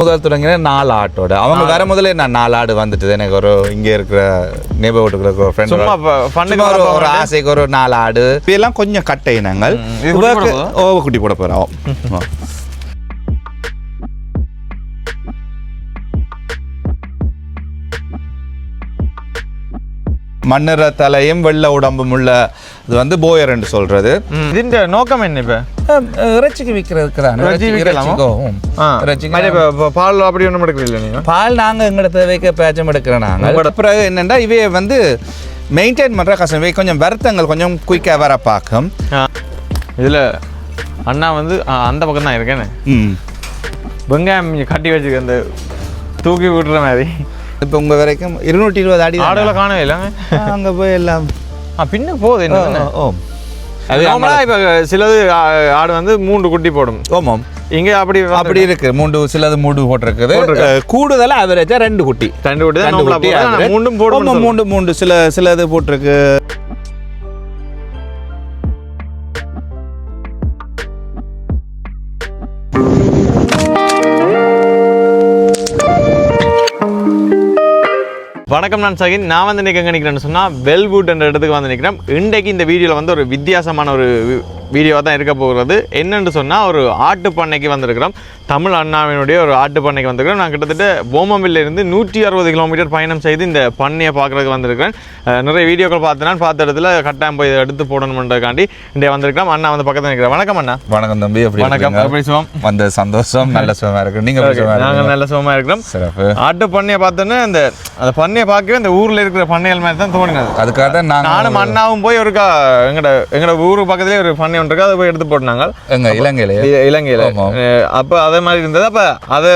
முதல் தொடங்கின 4 ஆட்டோட அவங்க வர முதல்ல நான் 4 ஆடு வந்துட்டு எனக்கு ஒரு இங்கே இருக்கிற நெய்பர்ஹுட்ல ஒரு ஃப்ரெண்ட் ஒரு ஆசைக்கு ஒரு 4 ஆடு இதெல்லாம் கொஞ்சம் கட்டை நாங்கள் குட்டி போட போகிறோம். மண்ணிற தலையும் வெள்ளை உடம்பும் உள்ள இது வந்து போயர் என்று சொல்றது. இதுன்ற நோக்கம் என்ன? இப்ப இறைச்சிக்கு விற்கிறதுக்கு தான். பால் அப்படி ஒன்றும் எடுக்கல நீங்க? பால் நாங்கள் எங்களோட தேவைக்கு பேச்சம் எடுக்கிறோம் நாங்கள். பிறகு என்னென்னா இவைய வந்து மெயின்டைன் பண்ணுற கஷ்டம். இவை கொஞ்சம் வருத்தங்கள் கொஞ்சம் குயிக்காக வர பார்க்கும். இதில் அண்ணா வந்து அந்த பக்கம் தான் இருக்கேன்னு வெங்காயம் கட்டி வச்சுக்க அந்த தூக்கி விடுற மாதிரி. இப்போ உங்கள் வரைக்கும் 220 அடி ஆடுகளை காணவே இல்லைங்க. அங்கே போய் எல்லாம் பின்ன போகுது என்ன? அது இப்போ சிலது ஆடு வந்து 3 குட்டி போடும். ஓமாம், இங்கே அப்படி இருக்கு. 3 சிலது 3 போட்டிருக்குது. கூடுதலாக ஆவரேஜாக 2 குட்டி தான் மூண்டும் போடும். 3 சிலது போட்டிருக்கு. வணக்கம், நான் சகின். நான் வந்து இன்றைக்கி எங்கே நிற்கிறேன்னு சொன்னால் வெல்வுட் என்ற இடத்துக்கு வந்து நிற்கிறேன். இன்றைக்கு இந்த வீடியோவில் வந்து ஒரு வித்தியாசமான ஒரு வீடியோவாக தான் இருக்க போகிறது. என்னென்னு சொன்னால் ஒரு ஆட்டு பண்ணைக்கு வந்திருக்கிறோம். தமிழ் அண்ணாவினுடைய ஒரு ஆட்டு பண்ணைக்கு வந்திருக்கிறோம். நான் கிட்டத்தட்ட போமவிலிருந்து 160 கிலோமீட்டர் பயணம் செய்து இந்த பண்ணையை பார்க்குறதுக்கு வந்திருக்கிறேன். நிறைய வீடியோக்கள் பார்த்த இடத்துல கட்டாயம் போய் எடுத்து போடணுன்றதுக்காண்டி இன்றைய வந்திருக்கிறோம். அண்ணா வந்து பக்கத்தில் நிற்கிறேன். வணக்கம் அண்ணா. வணக்கம் தம்பி. வணக்கம். எப்படி சுகம்? வந்த சந்தோஷம். நல்ல சுகமாக இருக்கு. நீங்கள்? நாங்கள் நல்ல சுகமாக இருக்கிறோம். ஆட்டு பண்ணையை பார்த்தோன்னே அந்த பண்ணையை பார்க்கவே அந்த ஊரில் இருக்கிற பண்ணைகள் மாதிரி தான் தோணினது. அதுக்காக தான் நானும் அண்ணாவும் போய் ஒருக்கா எங்களோட ஊருக்கு பக்கத்துலேயே ஒரு பண்ணை ஒன்று இருக்கு. அதை போய் எடுத்து போட்டாங்க இலங்கையில. அப்போ அதே மாதிரி இருந்தது. அப்போ அதை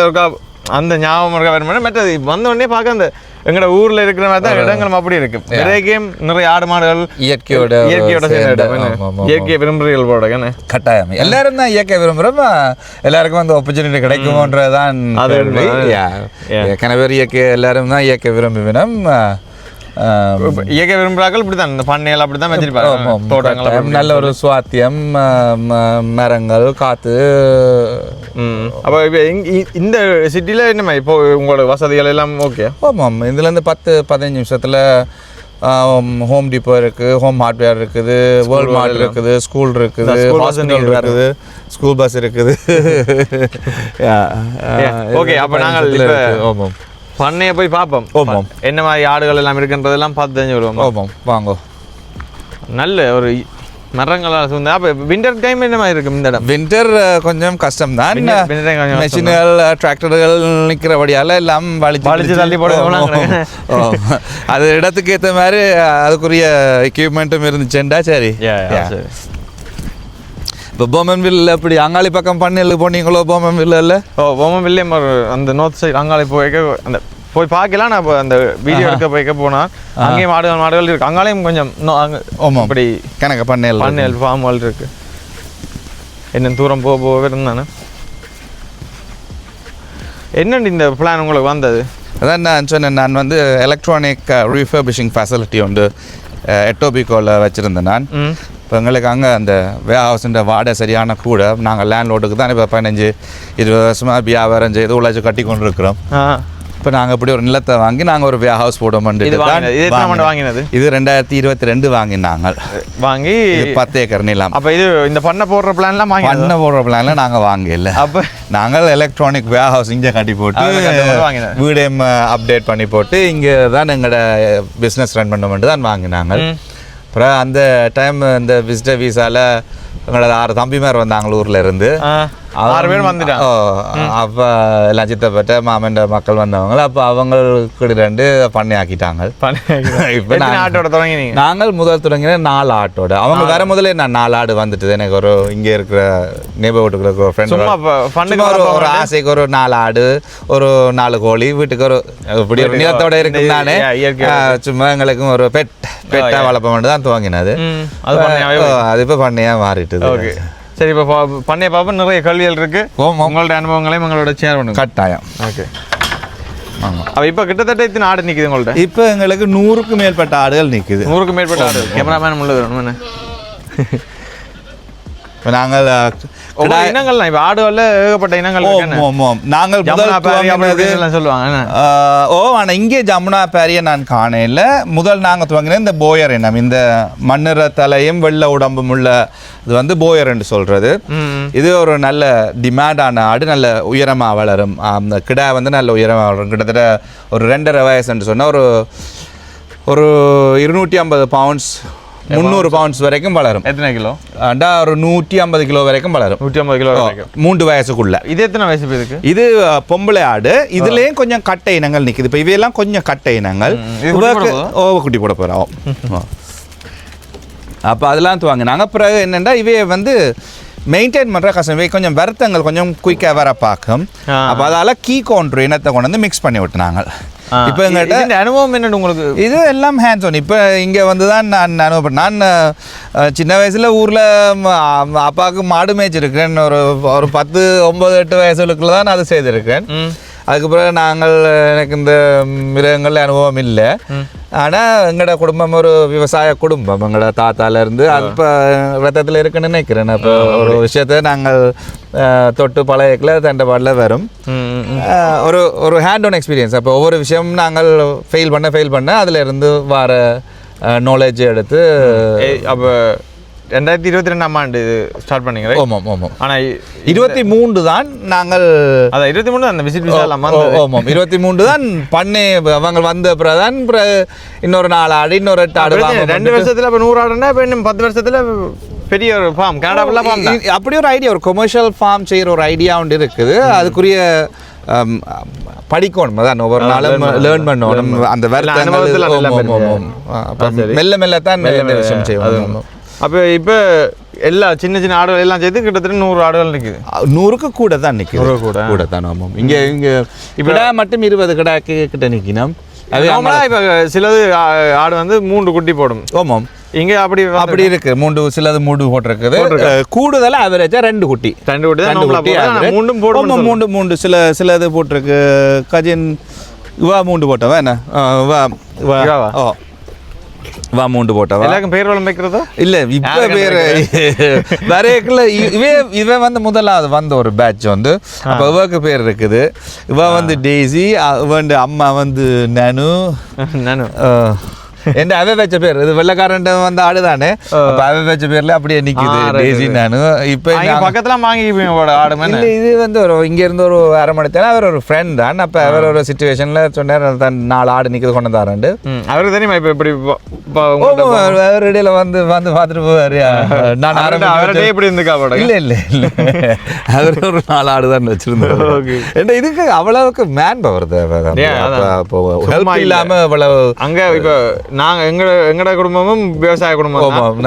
அந்த ஞாபகம் இருக்கா வேறு மற்றது வந்த உடனே பார்க்க அந்த எங்களோட ஊர்ல இருக்கிற மாதிரி தான் இடங்களும் அப்படி இருக்கு. நிறைய நிறைய ஆடு மாடுகள் இயற்கையோட இயற்கையை விரும்புறீர்கள் போட கட்டாயம். எல்லாரும் தான் இயற்கை விரும்புகிறோம். எல்லாருக்கும் வந்து ஆப்பர்ச்சுனிட்டி கிடைக்குமோன்றதான். கனவேறு இயற்கை எல்லாரும் தான் இயற்கை விரும்புவினோம். இயற்கை விரும்புகிறார்கள் இப்படி தான். இந்த பண்ணைகள் அப்படி தான் வச்சிருப்பாங்க. தோட்டங்கள் நல்ல ஒரு சுவாத்தியம், மரங்கள், காற்று. அப்போ இப்போ இந்த சிட்டியில் என்ன இப்போ உங்களோட வசதிகள் எல்லாம் ஓகே? ஆமாம், இதுலேருந்து 10-15 நிமிஷத்தில் ஹோம் டிப்போ இருக்குது, ஹோம் ஹார்ட்வேர் இருக்குது, வேர்ல்ட் மார்ட் இருக்குது, ஸ்கூல் இருக்குது, ஹாஸ்பிட்டல் இருக்குது, ஸ்கூல் பஸ் இருக்குது. ஓகே, அப்போ நாங்கள் பண்ணையை போய் பார்ப்போம். ஓமாம், என்ன மாதிரி ஆடுகள் எல்லாம் இருக்குன்றதெல்லாம் பார்த்து தெரிஞ்சு வருவோம். ஓமாம், வாங்க. நல்ல ஒரு மரங்களால் சூழ்ந்து. அப்போ வின்டர் டைம் என்ன மாதிரி இருக்கும் இந்த இடம்? வின்டர் கொஞ்சம் கஷ்டம் தான். மெஷின்கள், டிராக்டர்கள் நிற்கிறபடியால் எல்லாம் வலிச்சு தள்ளி போடுவாங்க. அது இடத்துக்கு ஏற்ற மாதிரி அதுக்குரிய எக்யூப்மெண்ட்டும் இருந்துச்சுண்டா சரி. இப்போ போமன்வில்ல எப்படி அங்காளி பக்கம் பண்ணையில் போனீங்களோ? போமன்வில்ல போமன்வில்லே அந்த நார்த் சைடு அங்காளி அந்த போய் பார்க்கலாம். நான் இப்போ அந்த வீடியோ எடுக்க போனால் அங்கேயும் மாடுகள் இருக்குது. அங்காலையும் கொஞ்சம் அப்படி கணக்கு பண்ணையில் ஃபார்ம்கள் இருக்குது. என்ன தூரம் போக இருந்தானே. என்னென்னு இந்த பிளான் உங்களுக்கு வந்தது? அதான் நான் சொன்னேன். நான் வந்து எலக்ட்ரானிக் ரீஃபர்பிஷிங் ஃபெசிலிட்டி ஒன்று எட்டோபிகோவில் வச்சுருந்தேன் நான். இப்போ எங்களுக்கு அங்கே அந்த வேர்ஹவுஸுன்ற வாடகை சரியான கூட. நாங்கள் லேண்ட்லோடுக்கு தான் இப்போ 15-20 வருஷமாக வியாபாரம் செய்து உழைச்சி கட்டி கொண்டு இருக்கிறோம். இப்போ நாங்கள் இப்படி ஒரு நிலத்தை வாங்கி நாங்கள் ஒரு வேர்ஹவுஸ் போடணும்னு வாங்கினது. இது 2022 வாங்கினாங்க. வாங்கி 10 ஏக்கர் நிலம். அப்போ இது இந்த பண்ணை போடுற பிளான்லாம் பண்ணை போடுற பிளான்லாம் நாங்கள் வாங்கல. அப்போ நாங்கள் எலக்ட்ரானிக் வேர்ஹவுஸ் இங்கே கட்டி போட்டு வீடையும் அப்டேட் பண்ணி போட்டு இங்கே தான் எங்களோட பிஸ்னஸ் ரன் பண்ண தான் வாங்கினாங்க. அப்புறம் அந்த டைம் இந்த விசிட்டர் வீசாவில் எங்களோட 6 தம்பிமார் வந்தாங்க ஊரில் இருந்து. 6 பேர் வந்துட்டாங்க. அப்போ எல்லாம் சித்தப்பட்ட மாமன் மக்கள் வந்தவங்க. அப்போ அவங்களுக்கு 2 பண்ணை ஆக்கிட்டாங்க. இப்போ ஆட்டோட தொடங்கினீங்க? நாங்கள் முதல் தொடங்கின 4 ஆட்டோட. அவங்க வர முதல்ல நான் 4 ஆடு வந்துட்டு எனக்கு ஒரு இங்கே இருக்கிற நெய்பர்ஹுட்ல ஒரு ஃப்ரெண்ட் ஒரு ஆசைக்கு ஒரு 4 ஆடு, ஒரு 4 கோழி, வீட்டுக்கு ஒரு இப்படி ஒரு நிலத்தோட இருக்குன்னு தானே சும்மா எங்களுக்கும் ஒரு பெட்டா வளர்ப்போம் தான் துவங்கினது. அது இப்போ பண்ணையாக மாறிட்டு. ஓகே, சரி. இப்போ பண்ணைய பார்ப்போம். நிறைய கல்விகள் இருக்கு. உங்களோட அனுபவங்களையும் உங்களோட ஷேர் பண்ணுங்க. கட்டாயம். ஓகே. அப்போ இப்போ கிட்டத்தட்ட இத்தனை ஆடு நிற்குது உங்கள்ட்ட? இப்போ எங்களுக்கு 100க்கு மேற்பட்ட ஆடுகள் நிற்குது. 100க்கு மேற்பட்ட ஆடு. கேமராமேன் உள்ளது வேணும். நாங்கள் இனங்கள்லாம் இப்போ ஆடுகளில் ஏகப்பட்ட இனங்கள் நாங்கள் சொல்லுவாங்க. ஆனால் இங்கே ஜமுனா பேரிய நான் காணையில் முதல் நாங்கள் துவங்கின இந்த போயர் இனம், இந்த மண்ணிற தலையும் வெள்ளை உடம்பும் உள்ள இது வந்து போயர் என்று சொல்றது. இது ஒரு நல்ல டிமாண்டான ஆடு, நல்ல உயரமாக வளரும். அந்த கிடா வந்து நல்ல உயரமாக வளரும். கிட்டத்தட்ட ஒரு 2.5 வயசுன்னு சொன்னால் ஒரு 250 பவுண்ட்ஸ் 300 பவுண்ட்ஸ் வரைக்கும் வளரும். எத்தனை கிலோ? ஒரு 150 கிலோ வரைக்கும் வளரும். 150 கிலோ வரைக்கும் 3 வயசுக்குள்ள. இது எத்தனை வயசு இதுக்கு? இது பொம்பளை ஆடு. இதுலேயும் கொஞ்சம் கட்டை இனங்கள் நிற்குது. இப்போ இவையெல்லாம் கொஞ்சம் கட்டை இனங்கள். குட்டி போட போகிறோம். அப்போ அதெல்லாம் துவாங்கினாங்க. பிறகு என்னென்னா இவையை வந்து மெயின்டைன் பண்ணுற கஷ்டம். இவை கொஞ்சம் வருத்தங்கள் கொஞ்சம் குயிக்காக வர பார்க்கும். அப்போ அதால் கீ கவுண்டர் இனத்தை கொண்டு வந்து மிக்ஸ் பண்ணி விட்டுனாங்க. இப்போ எங்கிட்ட அனுபவம் என்ன உங்களுக்கு? இது எல்லாம் ஹேண்ட்ஸ் ஆன். இப்போ இங்கே வந்து தான் நான் அனுபவப்பட்டேன். நான் சின்ன வயசில் ஊரில் அப்பாவுக்கு மாடு மேய்ச்சிருக்கேன். ஒரு 10, 9, 8 வயசுக்குள்ள தான் அது செய்திருக்கேன். அதுக்கப்புறம் எனக்கு இந்த மிருகங்கள் அனுபவம் இல்லை. ஆனால் எங்களோட குடும்பம் ஒரு விவசாய குடும்பம். எங்களோட தாத்தாலேருந்து அது இப்போ ரத்தத்தில் இருக்குன்னு நினைக்கிறேன். அப்போ ஒரு விஷயத்த நாங்கள் தொட்டு பழையக்கில் தண்டபாடில் வரும். ஒரு ஹேண்ட் ஆன் எக்ஸ்பீரியன்ஸ். அப்போ ஒவ்வொரு விஷயம் நாங்கள் ஃபெயில் பண்ண அதில் இருந்து வர நாலேஜ் எடுத்து அப்போ 2022ஆம் ஆண்டு ஸ்டார்ட் பண்ணீங்க. ஆமாம். ஆனால் 23 தான் நாங்கள். அதான் 23 அந்த விசிட் விசா இல்லாம. ஆமாம் 23 தான் பண்ணி அவங்க வந்த அப்புறம் தான் இன்னொரு 4 ஆடு இன்னொரு 8 ஆடு 2 வருஷத்துல இப்போ 100 ஆடுனா இப்போ இன்னும் 10 வருஷத்துல பெரிய ஒரு ஃபார்ம் கனடா ஃபுல்லாக ஃபார்ம். அப்படி ஒரு ஐடியா, ஒரு கொமர்ஷியல் ஃபார்ம் செய்கிற ஒரு ஐடியா ஒன்று இருக்குது. அதுக்குரிய படிக்கணும், அதான் ஒவ்வொரு நாளும் லேர்ன் பண்ணணும். அந்த மெல்ல மெல்லத்தான் விஷயம் செய்வோம். அப்போ இப்போ எல்லா சின்ன சின்ன ஆடுகள் எல்லாம் சேர்த்து கிட்டத்தட்ட 100 ஆடுகள் நிற்குது. 100க்கு கூட தான் நிற்குது. கூட தான். ஆமாம். இங்கே இப்போ மட்டும் 20 கிடா கிட்ட நிற்கணும். இப்போ சிலது ஆடு வந்து 3 குட்டி போடும். ஆமாம். இங்கே அப்படி இருக்கு. சிலது 3 போட்டிருக்குது. கூடுதலாக அவரேஜா 2 குட்டி மூண்டும் போடும். 3 சிலது போட்டிருக்கு. கஜின் 3 போட்டவன் என்ன வா 3 போட்டவா எல்லாருக்கும் பேர் வளம் வைக்கிறதோ இல்லை. இப்போ பேர் வரையக்குள்ள இவன் வந்து முதலாவது வந்த ஒரு பேட்ச் வந்து. அப்போ இவக்கு பேர் இருக்குது. இவ வந்து டெய்ஸி, இவன் அம்மா வந்து நானு. என் அவ வச்ச பேர் இது வெள்ளக்காரன் வந்து ஆடுதானே. அவ வச்ச பேர்ல அப்படியே நிக்குது டெய்ஸி நானு. இப்போ பக்கத்துல வாங்கி ஆடு. இல்லை, இது வந்து இங்க இருந்து ஒரு 1/2 மணி நேரம். அவர் ஒரு ஃப்ரெண்ட் தான். அப்ப அவர் ஒரு சிச்சுவேஷன்ல சொன்னார் 4 ஆடு நிக்குது கொண்டு வராண்டு. அவருக்கு தெரியுமா இப்போ இப்படி அவர் இடையில வந்து பார்த்துட்டு போவாரு. நான் அவர்கிட்ட எப்படி இருந்துக்கா போட? இல்லை அவர் ஒரு 4 ஆடு தான் வச்சிருந்தாரு. இதுக்கு அவ்வளவுக்கு மேன் பவர் தேவை. ஹெல்ப் இல்லாம அவ்வளவு அங்க இப்போ நாங்க எங்கட குடும்பமும் விவசாய குடும்பம்.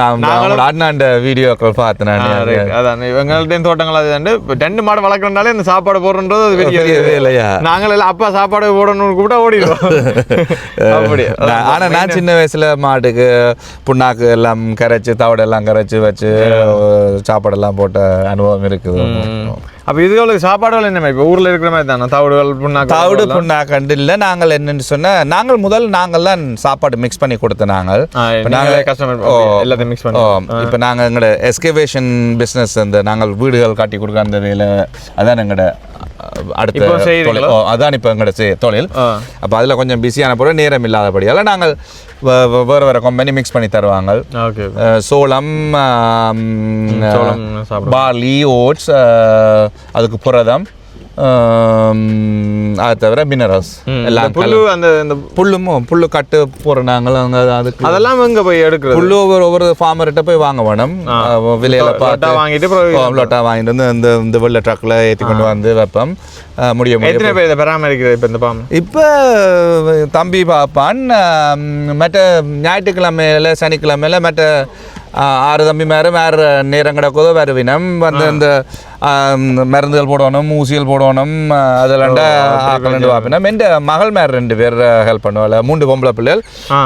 நான் வீடியோக்கள் பார்த்தேன். அதான் எங்கள்ட்ட தோட்டங்கள் அது 2 மாடு வளர்க்கறதுனால இந்த சாப்பாடு போடுறது அது பெரிய இல்லையா. நாங்கள் எல்லாம் அப்பா சாப்பாடு போடணும்னு கூட ஓடிடுவோம். அப்படி. ஆனா நான் சின்ன வயசுல மாட்டுக்கு புண்ணாக்கு எல்லாம் கரைச்சு தவிடு எல்லாம் கரைச்சு வச்சு சாப்பாடெல்லாம் போட்ட அனுபவம் இருக்குது. அப்போ இதுகளுக்கு சாப்பாடுகள் என்ன இப்போ ஊரில் இருக்கிற மாதிரி தானே? தவிடு புண்ணாக்கண்டு இல்லை. நாங்கள் என்னென்னு சொன்னால் நாங்கள் தான் சாப்பாடு மிக்ஸ் பண்ணி கொடுத்தோம். நாங்கள் எல்லாத்தையும் மிக்ஸ் பண்ணோம். இப்போ நாங்கள் எங்களோட எஸ்கவேஷன் பிஸ்னஸ், அந்த நாங்கள் வீடுகள் காட்டி கொடுக்குற அந்த வேலை அதான் எங்களோட அடுத்த தொழில். அதான் இப்போ எங்களோட தொழில். அப்போ அதில் கொஞ்சம் பிஸியான போது நேரம் இல்லாதபடியால் நாங்கள் வேறு கம்பெனி மிக்ஸ் பண்ணி தருவாங்க. சோளம், பார்லி, ஓட்ஸ், அதுக்கு புரதம், அது தவிர மினரல்ஸ் எல்லாம். புல்லு கட்டு போற நாங்களும் அதுக்கு அதெல்லாம் எங்க போய் எடுக்கிறது? புல்லு ஒவ்வொரு ஃபார்மர்கிட்ட போய் வாங்க வேணும். விலையில பார்த்து லோட்டா வாங்கிட்டு வந்து இந்த வெள்ள ட்ரக்ல ஏற்றி கொண்டு வந்து வைப்போம். எத்தனை பேர் இதை பராமரிக்கிறது இப்போ இந்த பாம்பு? இப்போ தம்பி பாப்பான். மற்ற ஞாயிற்றுக்கிழமையில சனிக்கிழமையில மற்ற 6 தம்பி வேறு நேரம் கிடக்குதோ வருவினம் வந்து இந்த மருந்துகள் போடணும், ஊசிகள் போடணும், அதெல்லாம் ஆக்கலண்டு பார்ப்பினா. என் மகள் 2 பேர் ஹெல்ப் பண்ணுவாள். 3 பொம்பளை பிள்ளைகள்.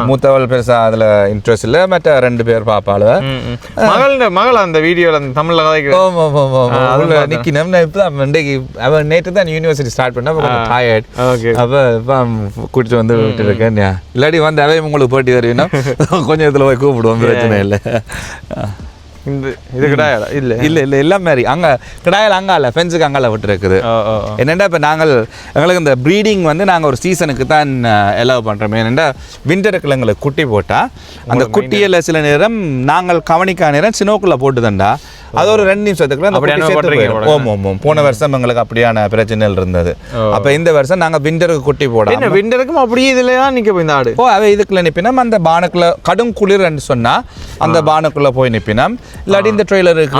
மூத்தவள் பெருசா அதில் இன்ட்ரெஸ்ட் இல்லை. மற்ற 2 பேர் பார்ப்பாள். மகள் அந்த வீடியோவில் அந்த தமிழில் அதில் நிற்கணும். இப்போ தான் இன்றைக்கு அவன் நேற்று தான் யூனிவர்சிட்டி ஸ்டார்ட் பண்ண டயர்ட். அப்போ இப்போ கூட்டிட்டு வந்து விட்டு இருக்கேன். இல்லாட்டி வந்து அவையும் உங்களுக்கு போட்டி தருவீங்கன்னா கொஞ்சம் இதில் போய் கூப்பிடுவோம், பிரச்சனை இல்லை. இந்த இது கிடையாது இல்லை இல்லை எல்லாம் மாதிரி அங்கே கிடையாது அங்கால ஃபென்ஸுக்கு அங்கால விட்டுருக்குது. என்னென்னா இப்போ நாங்கள் எங்களுக்கு இந்த ப்ரீடிங் வந்து நாங்கள் ஒரு சீசனுக்கு தான் எலவ் பண்ணுறோம். ஏனெண்டா விண்டருக்குள்ள எங்களுக்கு குட்டி போட்டால் அந்த குட்டியில் சில நேரம் நாங்கள் கவனிக்காத நேரம் சினோக்குள்ளே போட்டு தண்டா அது ஒரு 2 நிமிஷத்துக்குள்ள அந்த குட்டி சேர்த்து போயிடும். ஓம் போன வருஷம் எங்களுக்கு அப்படியான பிரச்சனைகள் இருந்தது. அப்போ இந்த வருஷம் நாங்கள் விண்டருக்கு குட்டி போட விண்டருக்கும் அப்படியே இதில் தான் நிற்க போய் இந்த ஆடு அவை இதுக்குள்ள நிற்பினோம். அந்த பானுக்குள்ள கடும் குளிர்ன்னு சொன்னால் அந்த பானுக்குள்ளே போய் நிற்பினோம். இல்லாட்டி இந்த ட்ரெய்லருக்கு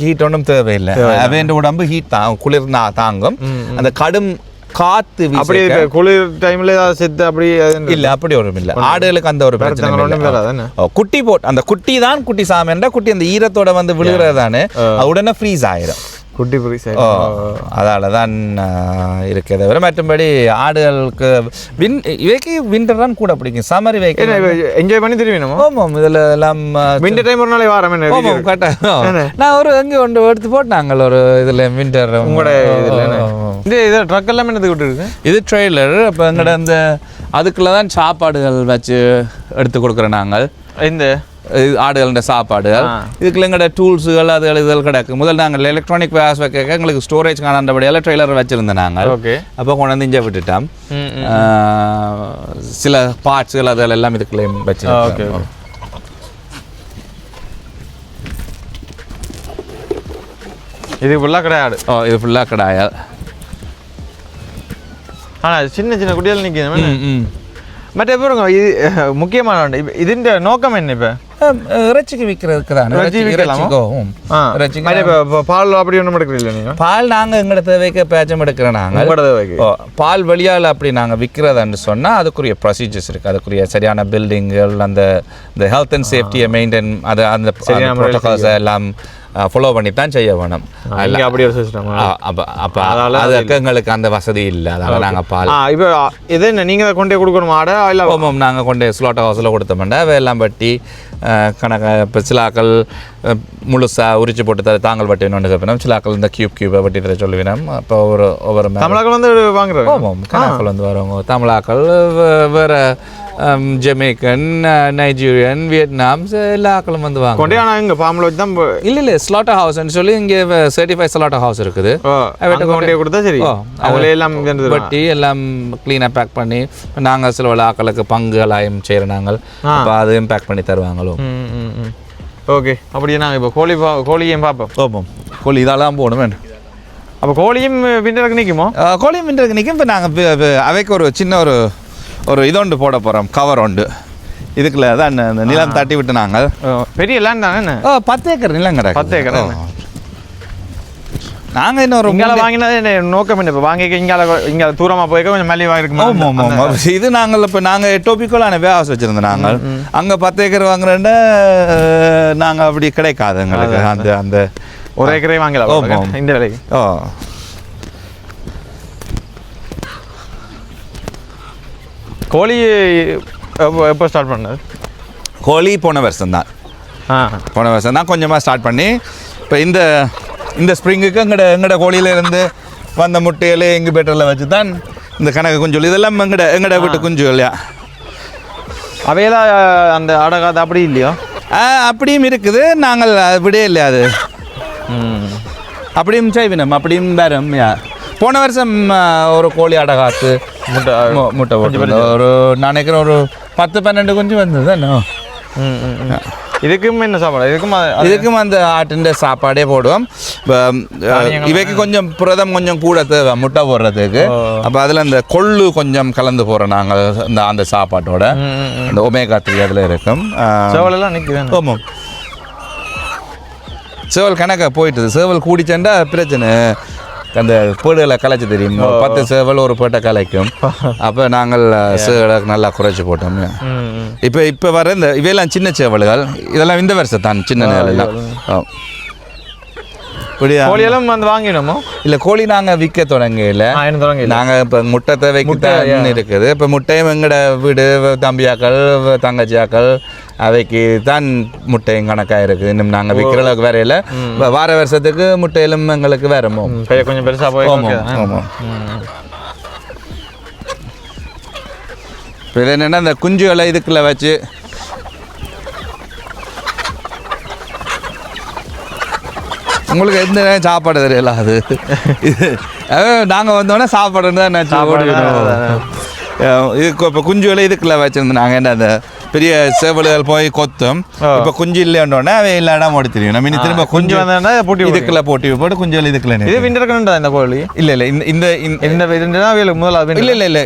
ஹீட் ஒன்றும் தேவையில்லை. அவன் உடம்பு ஹீட் குளிர் தாங்கும். அந்த கடும் காத்து அப்படி குளிர் டைம்ல ஏதாவது செத்து அப்படி இல்ல அப்படி ஒரு இல்ல. ஆடுகளுக்கு அந்த ஒரு பிரச்சனை குட்டி போட்டு அந்த குட்டி தான் குட்டி சாமி குட்டி அந்த ஈரத்தோட வந்து விழுகிறதானே உடனே ஃப்ரீஸ் ஆயிரும். குட்டி ஃப்ரீஸ் அதால தான் இருக்கே தவிர மற்றபடி ஆடுகளுக்கு இவைக்கு விண்டர் தான் கூட பிடிக்கும். சம்மர் இவைக்கு என்ஜாய் பண்ணி திரும்பினோம். ஆமாம் இதில் எல்லாம் விண்டர் டைம் ஒரு நாளை வாரம் கரெக்டாக நான் ஒரு அங்கே ஒன்று எடுத்து போட்டாங்க ஒரு இதில் விண்டர் உங்களோட இதில் ட்ரக் எல்லாம் என்னது விட்டுருக்கு. இது ட்ரெய்லர். அப்போ எங்கள்ட அந்த அதுக்குள்ளே தான் சாப்பாடுகள் வச்சு எடுத்து கொடுக்குறோம் நாங்கள். இந்த ஆடுகள சாப்பாடுகள் இதுக்குள்ள எங்களோட டூல்ஸுகள் அதுகள் இதுகள் கிடக்கு. முதல் நாங்கள் எலக்ட்ரானிக் வேஸ் வைக்க எங்களுக்கு ஸ்டோரேஜ் காணாண்டபடியால் ட்ரெய்லர் வச்சுருந்தோம் நாங்கள். அப்போ கொண்டு வந்து இங்கே விட்டுட்டோம். சில பார்ட்ஸுகள் அதில் எல்லாம் இதுக்குள்ளே வச்சுருக்கோம். இது ஃபுல்லாக கிடையாது. இது ஃபுல்லாக கிடையாது. ஆனால் சின்ன சின்ன குட்டிகள் நிற்கிது. மற்ற பேருங்க இது முக்கியமான இதுன்ற நோக்கம் என்ன? இப்போ இறைச்சிக்கு விற்கிறதுக்கு தான். பால் அப்படி ஒன்றும் எடுக்கிறீங்களா நீங்கள்? பால் நாங்கள் எங்களோட தேவைக்கு பேச்சம் எடுக்கிறோம். நாங்கள் பால் வெளியால் அப்படி நாங்கள் விற்கிறதுன்னு சொன்னால் அதுக்குரிய ப்ரொசீஜர்ஸ் இருக்குது. அதுக்குரிய சரியான பில்டிங்கள் அந்த ஹெல்த் அண்ட் சேஃப்டியை மெயின்டைன் அது அந்த ப்ரோட்டோகால்ஸ் எல்லாம் ஃபாலோ பண்ணி தான் செய்ய வேணும். அப்படி ஒரு சிஸ்டம். அப்போ அதுக்கு எங்களுக்கு அந்த வசதி இல்லை. அதனால் நாங்கள் பால் இப்போ இது என்ன நீங்கள் கொண்டே கொடுக்கணும் ஆடை இல்லை? ஆமாம் நாங்கள் கொண்டே ஸ்லாட்டர் ஹவுஸில் கொடுத்தோம்னா எல்லாம் பட்டி கணக்கு. இப்போ சிலாக்கள் முழுசாக உரிச்சு போட்டு தாங்கள் வட்டி வேணும்னு கேட்பினோம். சிலாக்கள் இந்த கியூபை வட்டி தர சொல்லுவினோம். அப்போ ஒவ்வொரு தமிழாக்கள் வந்து வாங்குறோம். ஆமாம் கணக்கில் வந்து வரவங்க தமிழாக்கள் வேறு ஜமேக்கன் நைஜீரியன் வியட்நாம் எல்லா ஆக்களும் வந்து வாங்க கொண்டே. ஆனால் இங்கே ஃபார்மில் வச்சு தான் இல்லை ஸ்லாட்டர் ஹவுஸ்ன்னு சொல்லி இங்கே சர்டிஃபைட் ஸ்லாட்டர் ஹவுஸ் இருக்குது. கொண்டே கொடுத்தா சரி அவங்களே எல்லாம் வட்டி எல்லாம் க்ளீனாக பேக் பண்ணி நாங்கள் சில ஆக்களுக்கு பங்குகளாயும் செய்கிறோம் நாங்கள். அப்போ அதையும் பேக் பண்ணி தருவாங்களோ. ஓகே அப்படியே நாங்கள் இப்போ கோழியும் பார்ப்போம். ஆமாம் கோழி இதெல்லாம் போகணும் வேணும். அப்போ கோழியும் விண்டருக்கு நிற்குமோ? கோழியும் விண்டருக்கு நிற்கும். இப்போ நாங்கள் அவைக்கு ஒரு சின்ன ஒரு இதொண்டு போட போகிறோம். கவர் உண்டு இதுக்குள்ள தான் இந்த நிலம் தட்டி விட்டு நாங்கள். பெரிய லேண்ட் தானே? 10 ஏக்கர் நிலம் கிடக்கு. 10 ஏக்கர். நாங்கள் இன்னொரு இங்கே வாங்கினது நோக்கம் என்ன? இப்போ வாங்கி இங்கே தூரமாக போய்க்க கொஞ்சம் மலிவாக இருக்குமா? ஆமாம் இது நாங்கள் இப்போ நாங்கள் டோபிக்கோலான வேஹவுஸ் வச்சுருந்தோம். நாங்கள் அங்கே 10 ஏக்கர் வாங்குறேன்னா நாங்கள் அப்படி கிடைக்காது எங்களுக்கு. அந்த ஒரு ஏக்கரே வாங்கலாம் இந்த விலைக்கு. கோழி எப்போ ஸ்டார்ட் பண்ணது? கோழி போன வருஷம் தான் கொஞ்சமாக ஸ்டார்ட் பண்ணி இப்போ இந்த ஸ்ப்ரிங்குக்கு எங்கட கோழியிலேருந்து வந்த முட்டையிலே இன்குபேட்டரில் வச்சு தான் இந்த கணக்கு குஞ்சு. இதெல்லாம் எங்கட வீட்டு குஞ்சு இல்லையா? அவையெல்லாம் அந்த அடகாது அப்படி இல்லையோ? அப்படியும் இருக்குது. நாங்கள் விடே இல்லை. அது அப்படியும் செய்வினம் அப்படியும் வரும். போன வருஷம் ஒரு கோழி அடகாத்து முட்டை போட்டு ஒரு நினைக்கிறேன் ஒரு 10-12 குஞ்சு வந்தது தானே. இதுக்கும் என்ன சாப்பாடு? இதுக்கும் அந்த ஆட்டுன்ற சாப்பாடே போடுவோம். இவைக்கு கொஞ்சம் புரதம் கொஞ்சம் கூட தேவை முட்டை போடுறதுக்கு. அப்போ அதில் அந்த கொள்ளு கொஞ்சம் கலந்து போகிறோம் நாங்கள் அந்த சாப்பாட்டோட. அந்த ஒமேகா 3 அதில் இருக்கும். சேவலெல்லாம் நிற்குது. ஆமாம் சேவல் கணக்காக போயிட்டுது. சேவல் கூடிச்சேன்டா பிரச்சனை. அந்த பேடுகளை கலைச்சி தெரியும். 10 சேவல் ஒரு பேட்டை கலைக்கும். அப்போ நாங்கள் சேவலை நல்லா குறைச்சி போட்டோம். இப்போ வர இந்த இவையெல்லாம் சின்ன சேவல்கள். இதெல்லாம் இந்த வருஷம் தான் சின்ன நேரம். கோழியெல்லாம் வந்து வாங்கினோமோ? இல்லை கோழி நாங்கள் விற்க தொடங்கல. நாங்கள் இப்போ முட்டை தேவைக்கு தான் இருக்குது. இப்போ முட்டையும் எங்களோட வீடு தம்பியாக்கள் தங்கச்சியாக்கள் அவைக்கு தான் முட்டையும் கணக்காக இருக்குது. இன்னும் நாங்கள் விற்கிற அளவுக்கு வேற இல்லை. வார வருஷத்துக்கு முட்டையிலும் எங்களுக்கு வேறமோ கொஞ்சம் பெருசாக போய். ஆமாம் இப்போ இது என்னென்னா இந்த குஞ்சுகளை இதுக்குள்ளே வச்சு உங்களுக்கு எந்த சாப்பாடு தெரியல அது நாங்கள் வந்தோடனே சாப்பாடுன்னு தான் நினச்சி ஓடிவிடுவோம். இதுக்கு இப்போ குஞ்சுகளை இதுக்குள்ள வச்சுருந்தாங்க. என்ன அந்த பெரிய சேவல்கள் போய் கொத்தும். இப்போ குஞ்சு இல்லைன்றோடனே அவை எல்லா இடம் ஓடி தெரியும். நம்ம இனி திரும்ப குஞ்சு போட்டி இதுக்குள்ள போட்டி போட்டு குஞ்சுகள் இதுக்குள்ள இது விண்டர்கண்டா இந்த கோழி இல்லை இல்லை இந்த இந்த முதலாவது இல்லை இல்லை இல்லை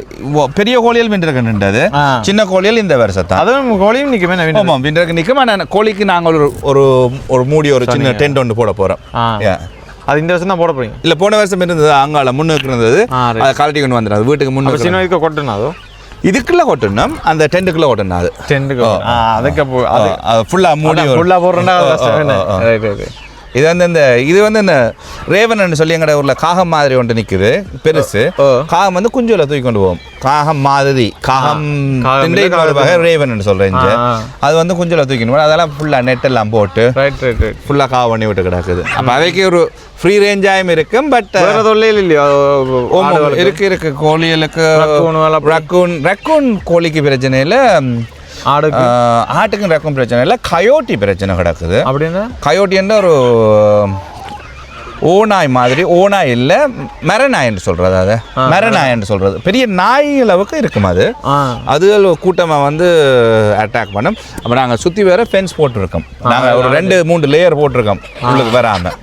பெரிய கோழிகள் விண்டர்கண்டது, சின்ன கோழிகள் இந்த வருஷத்தான். அதுவும் கோழியும் நிற்குமே. ஆமாம் விண்டருக்கு நிற்கும். ஆனால் கோழிக்கு நாங்கள் ஒரு மூடி ஒரு சின்ன டென்ட் ஒன்று போட போகிறோம். அது இந்த வருஷம் தான் போட போறீங்க? இல்லை போன வருஷம் இருந்தது அங்கால முன்னுக்கு இருந்தது. அதை கலட்டி கொண்டு வந்துடும் வீட்டுக்கு முன்னே. சின்ன வயசுக்கு கொட்டணும் அதோ இதுக்குள்ள கொட்டணும், அந்த டென்ட்டுக்குள்ள கொட்டணும். அது டென்ட்டுக்கு அதுக்கு ஃபுல்லாக மூடி ஃபுல்லாக போடுறேன்னா இது வந்து இது வந்து இந்த ரேவன் சொல்லி எங்கட ஊர்ல காகம் மாதிரி ஒன்று நிக்குது பெருசு. காகம் வந்து குஞ்சுல தூக்கி கொண்டு போகும். காகம் மாதிரி காகம் ரேவன் சொல்றேன். அது வந்து குஞ்சுல தூக்கி அதெல்லாம் ஃபுல்லா நெட் எல்லாம் போட்டு ஃபுல்லா காவ பண்ணி விட்டு கிடக்குது. அப்ப அவைக்கு ஒரு ஃப்ரீ ரேஞ்சாயும் இருக்கும். பட் வேற தொல்லையில் இல்லையா? இருக்கு கோழிகளுக்கு ரக்கூன் கோழிக்கு பிரச்சனை இல்லை. ஆட்டுக்கும் ரக்கம் பிரச்சனை இல்லை. கயோட்டி பிரச்சனை கிடக்குது. அப்படின்னா கயோட்டின்ற ஒரு ஓநாய் மாதிரி, ஓநாய் இல்லை மரநாய் என்று சொல்றது. அது மரநாய் என்று சொல்றது பெரிய நாய் அளவுக்கு இருக்கும். அது கூட்டமாக வந்து அட்டாக் பண்ணும். அப்போ நாங்கள் சுற்றி வேற ஃபென்ஸ் போட்டிருக்கோம். நாங்கள் ஒரு 2-3 லேயர் போட்டிருக்கோம் உள்ளுக்கு வராமல்.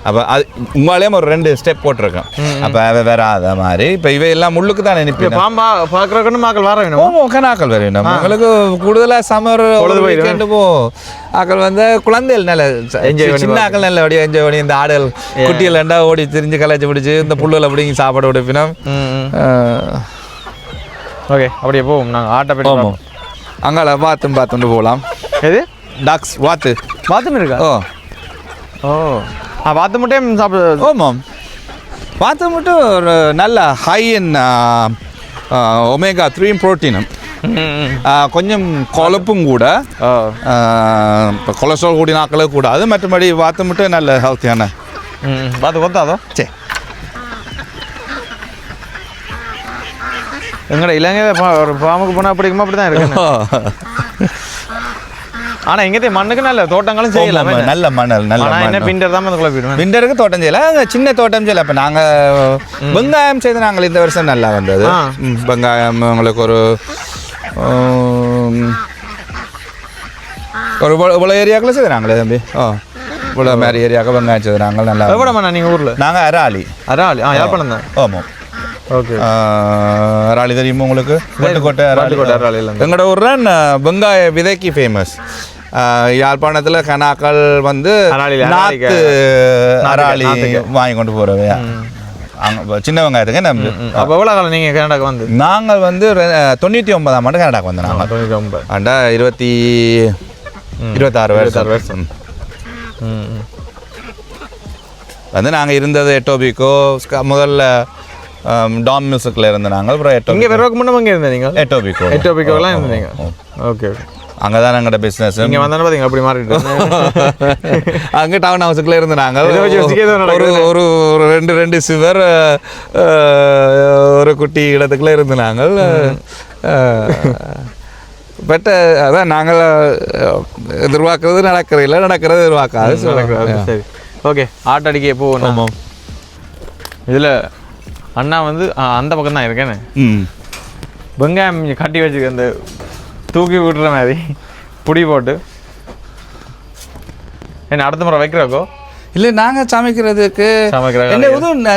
அப்போ அது உங்களாலேயும் ஒரு 2 ஸ்டெப் போட்டிருக்கோம். அப்போ அவை வராத மாதிரி. இப்போ இவையெல்லாம் முள்ளுக்கு தான் நினைப்பேன். மக்கள் வர வேணும். ஆக்கள் வர வேணும். உங்களுக்கு கூடுதலாக சம்மர் வீக்கெண்டு ஆக்கள் வந்து குழந்தைகள் நல்ல சின்ன ஆக்கள் நல்ல அப்படியே என்ஜாய் பண்ணி இந்த ஆடுகள் குட்டிகள் ரெண்டா ஓடி திரிஞ்சு கலாச்சி பிடிச்சி இந்த புல்லுல அப்படிங்க சாப்பாடு விடுப்பினோம். ஓகே அப்படியே போவோம். நாங்கள் ஆட்டை போவோம். அங்கால பார்த்துட்டு போகலாம். எது டாக்ஸ் வாத்தும் இருக்கா? வாத்து மட்டும் சாப்பிடு. ஆமாம் வாத்து மட்டும் ஒரு நல்ல ஹை இன் ஒமேகா 3 புரோட்டீனும் கொஞ்சம் கொழுப்பும் கூட. இப்போ கொலஸ்ட்ரால் கூடிய நாக்களே கூடாது. மற்றபடி வாத்து மட்டும் நல்ல ஹெல்த்தியான வாத்து கொத்தாதோ. சரி எங்கட இலங்கையில் ஒரு ஃபார்முக்கு போனால் அப்படிக்குமா அப்படி தான் இருக்கு. ஆனால் எங்கே மண்ணுக்கு நல்ல தோட்டங்களும் செய்யலாம். நல்ல மணல் நல்ல பிண்டர் தான் குழப்பிடுவோம். பிண்டருக்கு தோட்டம் செய்யலாம். சின்ன தோட்டம் செய்யலாம். இப்போ நாங்கள் வெங்காயம் செய்து நாங்கள் இந்த வருஷம் நல்லா வந்தது. வெங்காயம் உங்களுக்கு ஒரு இவ்வளோ ஏரியாக்களை செய்கிறாங்களே தம்பி. இவ்வளோ மாதிரி ஏரியாவுக்கு வெங்காயம் செய்கிறாங்க நல்லா. எவ்வளோண்ணா நீங்கள் ஊரில்? நாங்கள் அராளி யாழ்ப்பாணம் தான். ஆமாம் ஓகே. அராளி தெரியுமா உங்களுக்கு? கோட்டை அராளி. எங்களோட ஊர் வெங்காய விதைக்கு ஃபேமஸ். யாழ்ப்பாணத்தில் கனாக்கள் வந்து நாற்று அராளி வாங்கி கொண்டு போகிறவையா அங்கே சின்ன வெங்காயத்துக்கு நம்ம. அப்போ எவ்வளோ காலம் நீங்கள் கனடாக்கு வந்து? நாங்கள் வந்து 99ஆம் ஆண்டு கனடாக்கு வந்தோம். நாங்கள் 99 ஆண்டா 26 வருஷம் வந்து நாங்கள் இருந்தது எட்டோபிக்கோ. முதல்ல டாம் மியூசிக்கில் இருந்த நாங்கள். அப்புறம் இங்கே வெறும் முன்னே இங்கே இருந்தேன் நீங்கள்? எட்டோபிக்கோலாம் இருந்தீங்க. ஓகே அங்கே தான் எங்களோட பிஸ்னஸ். இங்கே வந்தாலும் பார்த்தீங்க அப்படி மாறிட்டு அங்கே டவுன் ஹவுஸுக்குள்ளே இருந்து நாங்கள் ஒரு 2 சிவர் ஒரு குட்டி இடத்துக்குள்ளே இருந்து நாங்கள். பட் அதான் நாங்கள் எதிர்பார்க்கறது நடக்கிறது எதிர்பார்க்காது. சரி ஓகே ஆட்டடிக்க போகணும். இதில் அண்ணா வந்து அந்த பக்கம் தான் இருக்கேன்னு வெங்காயம் கட்டி வச்சுக்க அந்த தூக்கி விடுற மாதிரி புடி போட்டு என்ன அடுத்த முறை வைக்கிறக்கோ இல்லை நாங்கள் சமைக்கிறதுக்கு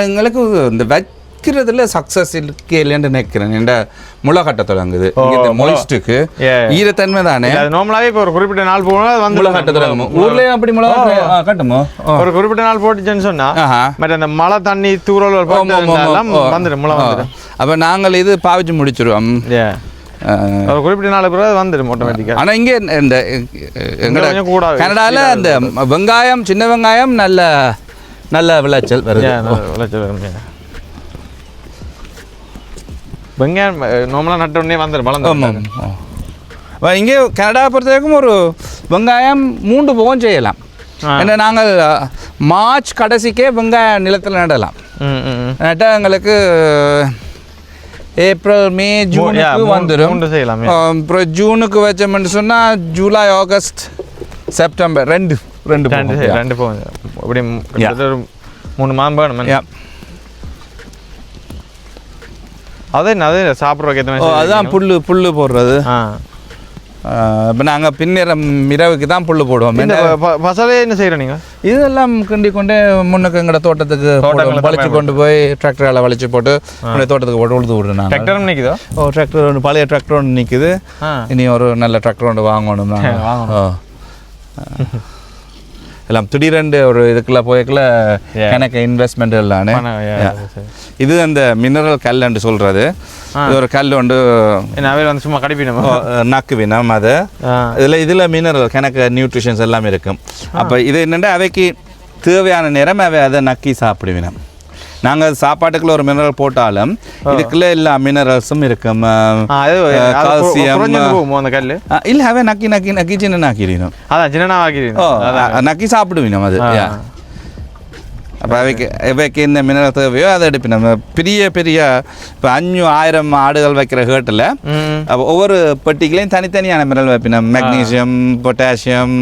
எங்களுக்கு இந்த வைக்கிறதுல சக்ஸஸ் இருக்கு இல்லைன்னு நினைக்கிறேன். என்ற முளை கட்ட தொடங்குது மொயிஸ்டுக்கு ஈரத்தன்மை தானே. நார்மலாகவே இப்போ ஒரு குறிப்பிட்ட நாள் போகணும் வந்து முளை கட்ட தொடங்கும். ஊர்லேயும் அப்படி முளை கட்டுமோ? ஒரு குறிப்பிட்ட நாள் போட்டுச்சுன்னு சொன்னா மற்ற அந்த மழை தண்ணி தூரல் வந்துடும் முளை வந்துடும். அப்போ நாங்கள் இது பாவிச்சு முடிச்சிருவோம். ஒரு குறிப்பிட்ட நாள் பிறகு வந்துடும் ஆட்டோமேட்டிக்காக. ஆனால் இங்கே இந்த கனடாவில் அந்த வெங்காயம் சின்ன வெங்காயம் நல்ல விளைச்சல் வருது. வெங்காயம் நார்மலாக நட்ட உடனே வந்துடும் வளர்ந்து. இங்கே கனடா பொறுத்த வரைக்கும் ஒரு வெங்காயம் 3 போகம் செய்யலாம். ஏன்னா நாங்கள் மார்ச் கடைசிக்கே வெங்காயம் நிலத்தில் நடலாம். நட்டால் எங்களுக்கு ஏப்ரல் மே ஜூனுக்கு வந்துடும். அப்புறம் ஜூனுக்கு வச்சோம்னு சொன்னால் ஜூலை ஆகஸ்ட் செப்டம்பர் 2 ரெண்டு போகும் அப்படி ஒரு 3 மாதம் வேணும். அதே சாப்பிட்றதுக்கு அதுதான் புல்லு போடுறது. இப்போ நாங்கள் பின்னிறம் இரவுக்கு தான் புல் போடுவோம். பசலே என்ன செய்கிறோம் நீங்கள்? இதெல்லாம் கிண்டி கொண்டே முன்னுக்கு எங்களோட தோட்டத்துக்கு வலிச்சு கொண்டு போய் டிராக்டரால் வலிச்சு போட்டு தோட்டத்துக்கு போட்டு உழுது விடுறேன். டிராக்டர் நிற்குதோ? டிராக்டர் ஒன்று பழைய டிராக்டர் ஒன்று நிற்குது. இனி ஒரு நல்ல டிராக்டர் ஒன்று வாங்கணும் தான். எல்லாம் திடீரெண்டு ஒரு இதுக்குள்ள போய்க்குள்ள எனக்கு இன்வெஸ்ட்மெண்ட் இல்லான்னு. இது அந்த மினரல் கல்லுன்னு சொல்றது. இது ஒரு கல் உண்டு வந்து சும்மா கடிப்பினோம் நக்கு வினம். அது இதில் மினரல் கணக்கு நியூட்ரிஷன்ஸ் எல்லாம் இருக்கும். அப்போ இது என்னென்னா அவைக்கு தேவையான நேரம் அவை அதை நக்கி சாப்பிடுவினோம். நாங்கள் சாப்பாட்டுக்குள்ள ஒரு மினரல் போட்டாலும் இதுக்குள்ள எல்லா மினரல்ஸும் இருக்கும். கால்சியம் இல்லை அவை நக்கி சின்ன நாக்கிடணும். அதான் சின்ன நக்கி சாப்பிடுவினோம் அது. அப்போ அவைக்கு என்ன மினரல் தேவையோ அதை எடுப்போம். நம்ம பெரிய இப்போ 5,000 ஆடுகள் வைக்கிற ஹேட்டில் ஒவ்வொரு பெட்டிகளையும் தனித்தனியான மினரல் வைப்பினோம். மெக்னீசியம், பொட்டாசியம்,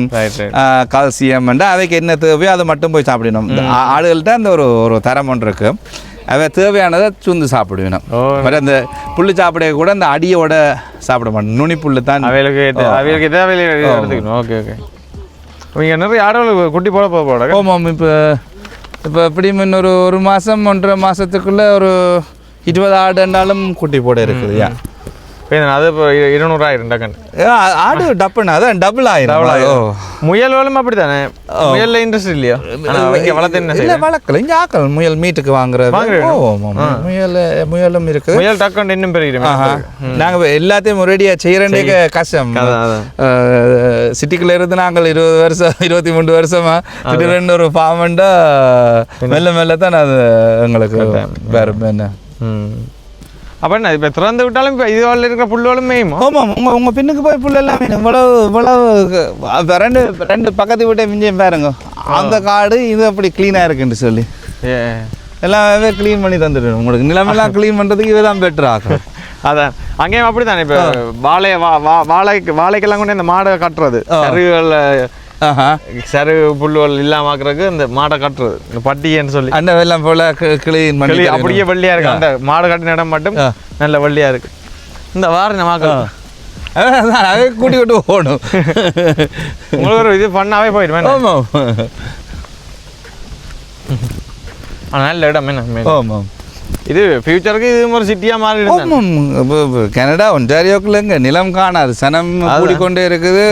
கால்சியம் அவைக்கு என்ன தேவையோ அதை மட்டும் போய் சாப்பிடணும். ஆடுகள்கிட்ட அந்த ஒரு தரம் ஒன்று இருக்கு. அவை தேவையானதை சுந்து சாப்பிடுவேணும். பட் அந்த புல் சாப்பிட கூட அந்த அடியோட சாப்பிட மாட்டோம். நுனி புல் தான் அவைகளுக்கு தேவையில்லை எடுத்துக்கணும். ஓகே நீங்கள் நிறைய ஆடுகள் குட்டி போட. ஆமாம். இப்போ எப்படியும் இன்னொரு 1 மாதம் 1.5 மாதத்துக்குள்ளே ஒரு 20 ஆடுனாலும் குட்டி போட இருக்குது. அது இப்போ 200,000 டக்குன்னு ஆடு டப்புன்னு அதான் டபுள் ஆயிரும். முயல் வேலும் அப்படி தானே? முயல்ல இன்ட்ரெஸ்ட் இல்லையா? வளர்க்கல இங்கே ஆக்கல் முயல் மீட்டுக்கு வாங்குறது. முயலும் இருக்குது. முயல் டக்குன்னு இன்னும் பெருகிறோம். நாங்கள் எல்லாத்தையும் ரெடியாக செய்கிறேன்னே கஷ்டம். சிட்டிக்குள்ள இருந்து நாங்கள் 20 வருஷம் 23 வருஷமா திடீரெண்டு ஒரு ஃபார்மெண்டா மெல்ல தான் அது எங்களுக்கு வேறு என்ன. அப்போ என்ன இப்போ திறந்து விட்டாலும் இப்போ இதுவால் இருக்கிற புல்லுவாலும் மேயுமா? ஆமாம். உங்கள் பின்னுக்கு போய் புல் எல்லாம் இவ்வளவு ரெண்டு பக்கத்து வீட்டை மிஞ்சியும் பாருங்க. அந்த காடு இது அப்படி க்ளீனாக இருக்குன்னு சொல்லி எல்லாமே க்ளீன் பண்ணி தந்துடும். உங்களுக்கு நிலமெல்லாம் க்ளீன் பண்ணுறதுக்கு இதுதான் பெட்டர் ஆகும். அதான் அங்கேயும் அப்படி தானே. இப்போ வாழைக்கெல்லாம் கொண்டு இந்த மாடை கட்டுறது சரு புல்லுவல் இல்லாம ஆக்குறதுக்கு இந்த மாடை கட்டுறது இந்த பட்டியன்னு சொல்லி அந்த வெள்ளம் போல கிளீன் பண்ணி அப்படியே வெள்ளையா இருக்கு. அந்த மாடு கட்டின இடம் மட்டும் நல்ல வெள்ளையா இருக்கு. இந்த வாரம் அதே கூட்டி விட்டு போகணும். உங்களுக்கு ஒரு இது பண்ணாவே போயிடுவேன். ஆமாம். ஆனால் நல்ல இடம் என்ன. ஆமாம். இது ஃபியூச்சருக்கு இது ஒரு சிட்டியாக மாறி. கனடா ஒன்டாரியோக்குள்ளங்க நிலம் காணாது. சனம் கூடிக்கொண்டே இருக்குது.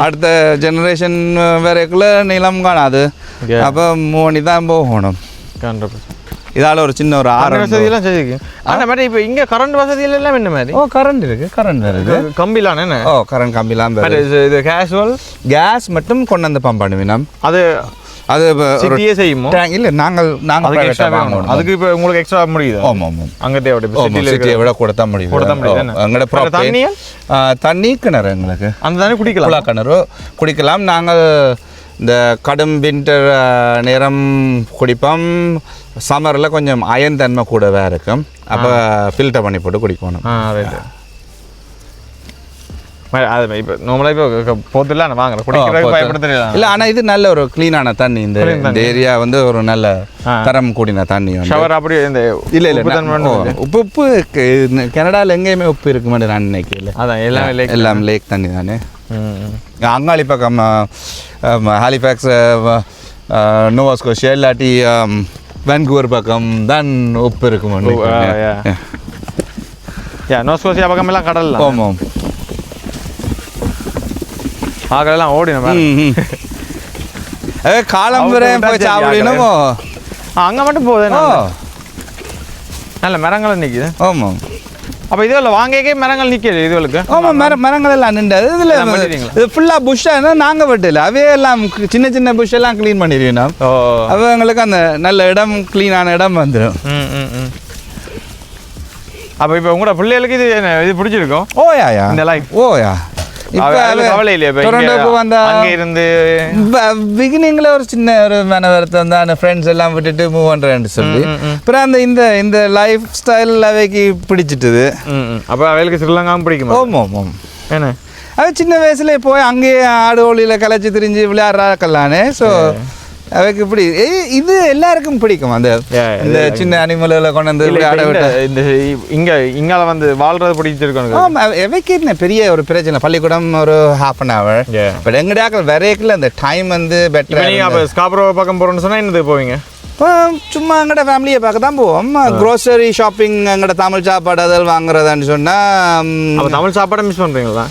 அடுத்த ஜெனரேஷன் வரைக்குள்ள நிலம் காணாது. அப்போ மூணு தான் போகணும். இதால் ஒரு சின்ன ஒரு வசதியெல்லாம் செய்யுங்க. அந்த மாதிரி இப்போ இங்கே கரண்ட் வசதியில் எல்லாம் என்ன மாதிரி? கரண்ட் இருக்குது. கரண்ட் வருது. கம்பிலாம் என்ன? கரண்ட் கம்பிலாம் இது கேஸ் மட்டும் கொண்டு வந்து பம்ப் பண்ணுவினோம். அது சிட்டியே செய்யுமோ? இல்லை நாங்கள் அதுக்கு இப்போ உங்களுக்கு எக்ஸ்ட்ரா முடியுது. ஆமாம். அங்கே தேவை சிட்டியை விட கொடுத்தா முடியும். எங்களோட தண்ணி கிணறு எங்களுக்கு அந்த தண்ணி குடிக்கலாம். கிணறு குடிக்கலாம். நாங்கள் இந்த கடும் வின்டர் நேரம் குடிப்போம். சம்மரில் கொஞ்சம் அயன் தன்மை கூடவே இருக்கும். அப்போ ஃபில்டர் பண்ணி போட்டு குடிக்கணும். அது இப்போ நார்மலாக இப்போ போத்துலாம் வாங்குறேன் குடிக்கிறதுக்கு பயப்படுத்தல. இல்லை ஆனால் இது நல்ல ஒரு க்ளீனான தண்ணி. இந்த ஏரியா வந்து ஒரு நல்ல தரம் கூடின தண்ணி. ஷவர் அப்படி இந்த இல்லை உப்பு கனடாவில் எங்கேயுமே உப்பு இருக்கு மாதிரி நான் நினைக்கல. அதான் எல்லாம் லேக் தண்ணி தானே. அங்காளி பக்கம் ஹாலிஃபேக்ஸ், நோவா ஸ்கோஷியா இல்லாட்டி வான்கூவர் பக்கம் தான் உப்பு இருக்கும். நோவா ஸ்கோஷியா பக்கம் எல்லாம் கடல். ஆமாம். ஆகலாம் ஓடினோம். காலம் வரை போய் சாப்பிடணுமோ அங்கே மட்டும் போகுது. நல்ல மரங்களும் நிற்குது. ஆமாம். அப்போ இதுவில் வாங்கிக்கே மரங்கள் நிற்கிது இதுகளுக்கு. ஆமாம். மரங்கள் எல்லாம் நின்றது. இதில் இது ஃபுல்லாக புஷ்ஷாக நாங்கள் வெட்டல. அவே எல்லாம் சின்ன சின்ன புஷ் எல்லாம் க்ளீன் பண்ணிடுவோம். அவங்களுக்கு அந்த நல்ல இடம் க்ளீனான இடம் வந்துடும். அப்போ இப்போ உங்களோட பிள்ளைகளுக்கு இது பிடிச்சிருக்கும். ஓயா இந்த லைஃப். ஓயா பிகினிங்ல ஒரு சின்ன ஒரு மன வருத்தம் தான். ஃப்ரெண்ட்ஸ் எல்லாம் விட்டுட்டு மூவ் பண்றேன்னு சொல்லி அப்புறம் அந்த இந்த லைஃப் ஸ்டைல் அவைக்கு பிடிச்சிட்டுது. அப்போ அவைகளுக்கு ஸ்ரீலங்காவும் பிடிக்கும். ஆமாம். என்ன அது சின்ன வயசுல போய் அங்கேயே ஆடு ஒளியில் கலைச்சி திரிஞ்சு விளையாடுறாக்கல்லானே. ஸோ அவைக்கு இப்படி இது எல்லாருக்கும் பிடிக்கும் அந்த இந்த சின்ன அனிமல்களை கொண்டு வந்து இந்த இங்கால வந்து வாழ்றது பிடிச்சிருக்கோம். எவைக்கு என்ன பெரிய ஒரு பிரச்சனை, பள்ளிக்கூடம் ஒரு ½ பட் எங்கடாக்கள் வரைக்குள்ள அந்த டைம் வந்து பெட்டர். ஸ்காப்ரோ பக்கம் போறோம்னு சொன்னா என்னது போவீங்க? சும்மா எங்கட ஃபேமிலியை பார்க்க தான் போவோம். க்ரோசரி ஷாப்பிங், எங்கட தமிழ் சாப்பாடு அதெல்லாம் வாங்குறதான்னு சொன்னால். தமிழ் சாப்பாடை மிஸ் பண்ணுறீங்களா?